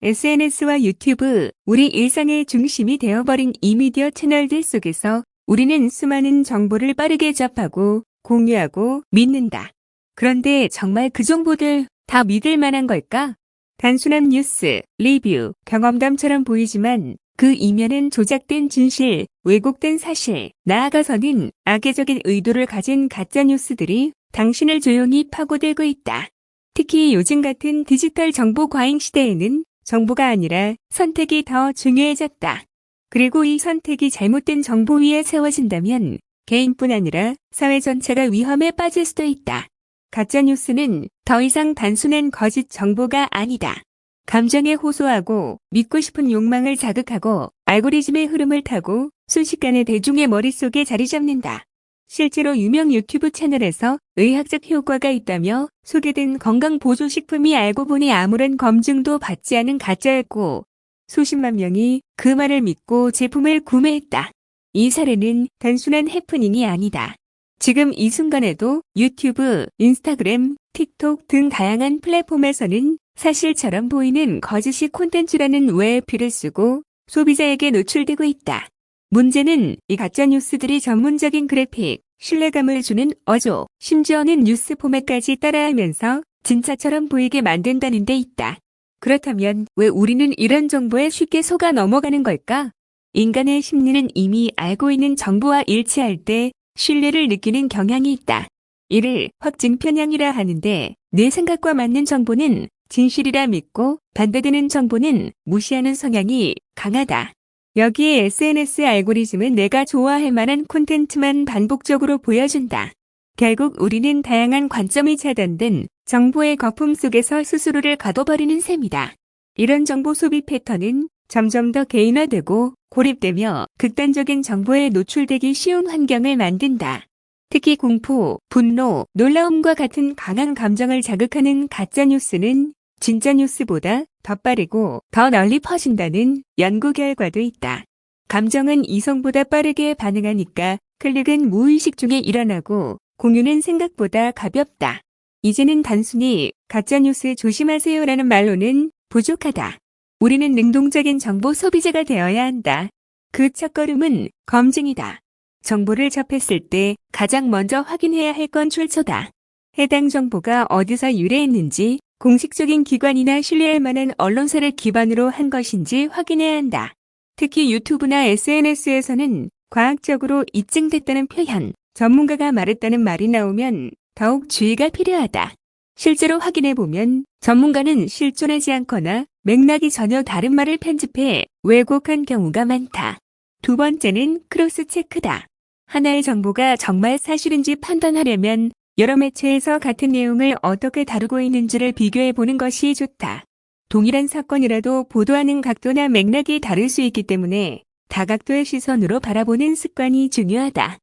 SNS와 유튜브, 우리 일상의 중심이 되어버린 이 미디어 채널들 속에서 우리는 수많은 정보를 빠르게 접하고 공유하고 믿는다. 그런데 정말 그 정보들 다 믿을 만한 걸까? 단순한 뉴스, 리뷰, 경험담처럼 보이지만 그 이면은 조작된 진실, 왜곡된 사실, 나아가서는 악의적인 의도를 가진 가짜 뉴스들이 당신을 조용히 파고들고 있다. 특히 요즘 같은 디지털 정보 과잉 시대에는 정보가 아니라 선택이 더 중요해졌다. 그리고 이 선택이 잘못된 정보 위에 세워진다면 개인뿐 아니라 사회 전체가 위험에 빠질 수도 있다. 가짜뉴스는 더 이상 단순한 거짓 정보가 아니다. 감정에 호소하고 믿고 싶은 욕망을 자극하고 알고리즘의 흐름을 타고 순식간에 대중의 머릿속에 자리 잡는다. 실제로 유명 유튜브 채널에서 의학적 효과가 있다며 소개된 건강보조식품이 알고 보니 아무런 검증도 받지 않은 가짜였고 수십만 명이 그 말을 믿고 제품을 구매했다. 이 사례는 단순한 해프닝이 아니다. 지금 이 순간에도 유튜브, 인스타그램, 틱톡 등 다양한 플랫폼에서는 사실처럼 보이는 거짓이 콘텐츠라는 외피를 쓰고 소비자에게 노출되고 있다. 문제는 이 가짜뉴스들이 전문적인 그래픽, 신뢰감을 주는 어조, 심지어는 뉴스 포맷까지 따라하면서 진짜처럼 보이게 만든다는 데 있다. 그렇다면 왜 우리는 이런 정보에 쉽게 속아 넘어가는 걸까? 인간의 심리는 이미 알고 있는 정보와 일치할 때 신뢰를 느끼는 경향이 있다. 이를 확증 편향이라 하는데 내 생각과 맞는 정보는 진실이라 믿고 반대되는 정보는 무시하는 성향이 강하다. 여기에 SNS 알고리즘은 내가 좋아할 만한 콘텐츠만 반복적으로 보여준다. 결국 우리는 다양한 관점이 차단된 정보의 거품 속에서 스스로를 가둬버리는 셈이다. 이런 정보 소비 패턴은 점점 더 개인화되고 고립되며 극단적인 정보에 노출되기 쉬운 환경을 만든다. 특히 공포, 분노, 놀라움과 같은 강한 감정을 자극하는 가짜뉴스는 진짜 뉴스보다 더 빠르고 더 널리 퍼진다는 연구 결과도 있다. 감정은 이성보다 빠르게 반응하니까 클릭은 무의식 중에 일어나고 공유는 생각보다 가볍다. 이제는 단순히 가짜뉴스 조심하세요라는 말로는 부족하다. 우리는 능동적인 정보 소비자가 되어야 한다. 그 첫걸음은 검증이다. 정보를 접했을 때 가장 먼저 확인해야 할 건 출처다. 해당 정보가 어디서 유래했는지 공식적인 기관이나 신뢰할 만한 언론사를 기반으로 한 것인지 확인해야 한다. 특히 유튜브나 SNS에서는 과학적으로 입증됐다는 표현, 전문가가 말했다는 말이 나오면 더욱 주의가 필요하다. 실제로 확인해보면 전문가는 실존하지 않거나 맥락이 전혀 다른 말을 편집해 왜곡한 경우가 많다. 두 번째는 크로스 체크다. 하나의 정보가 정말 사실인지 판단하려면 여러 매체에서 같은 내용을 어떻게 다루고 있는지를 비교해 보는 것이 좋다. 동일한 사건이라도 보도하는 각도나 맥락이 다를 수 있기 때문에 다각도의 시선으로 바라보는 습관이 중요하다.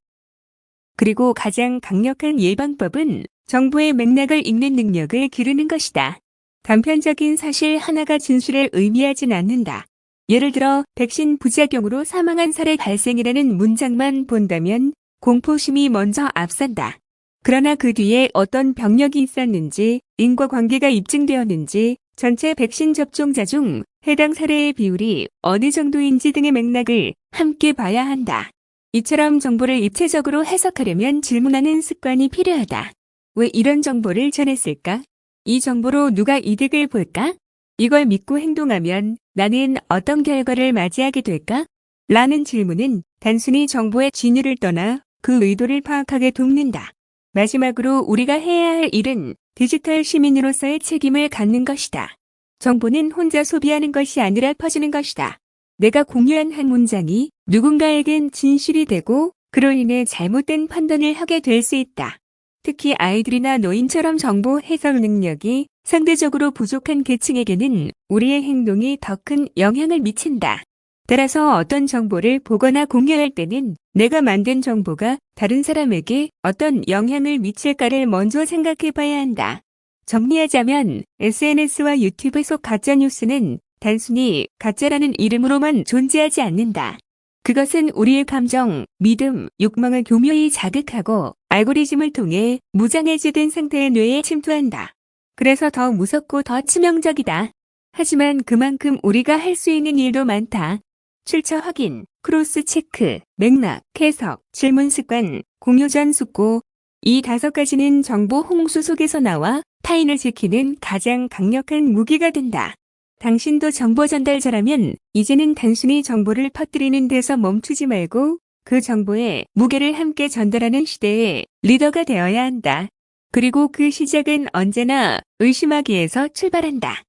그리고 가장 강력한 예방법은 정보의 맥락을 읽는 능력을 기르는 것이다. 단편적인 사실 하나가 진실을 의미하진 않는다. 예를 들어 백신 부작용으로 사망한 사례 발생이라는 문장만 본다면 공포심이 먼저 앞선다. 그러나 그 뒤에 어떤 병력이 있었는지, 인과관계가 입증되었는지, 전체 백신 접종자 중 해당 사례의 비율이 어느 정도인지 등의 맥락을 함께 봐야 한다. 이처럼 정보를 입체적으로 해석하려면 질문하는 습관이 필요하다. 왜 이런 정보를 전했을까? 이 정보로 누가 이득을 볼까? 이걸 믿고 행동하면 나는 어떤 결과를 맞이하게 될까? 라는 질문은 단순히 정보의 진위를 떠나 그 의도를 파악하게 돕는다. 마지막으로 우리가 해야 할 일은 디지털 시민으로서의 책임을 갖는 것이다. 정보는 혼자 소비하는 것이 아니라 퍼지는 것이다. 내가 공유한 한 문장이 누군가에겐 진실이 되고 그로 인해 잘못된 판단을 하게 될 수 있다. 특히 아이들이나 노인처럼 정보 해석 능력이 상대적으로 부족한 계층에게는 우리의 행동이 더 큰 영향을 미친다. 따라서 어떤 정보를 보거나 공유할 때는 내가 만든 정보가 다른 사람에게 어떤 영향을 미칠까를 먼저 생각해 봐야 한다. 정리하자면 SNS와 유튜브 속 가짜뉴스는 단순히 가짜라는 이름으로만 존재하지 않는다. 그것은 우리의 감정, 믿음, 욕망을 교묘히 자극하고 알고리즘을 통해 무장해제된 상태의 뇌에 침투한다. 그래서 더 무섭고 더 치명적이다. 하지만 그만큼 우리가 할 수 있는 일도 많다. 출처 확인, 크로스 체크, 맥락, 해석, 질문 습관, 공유 전 숙고. 이 5가지는 정보 홍수 속에서 나와 타인을 지키는 가장 강력한 무기가 된다. 당신도 정보 전달자라면 이제는 단순히 정보를 퍼뜨리는 데서 멈추지 말고 그 정보의 무게를 함께 전달하는 시대의 리더가 되어야 한다. 그리고 그 시작은 언제나 의심하기에서 출발한다.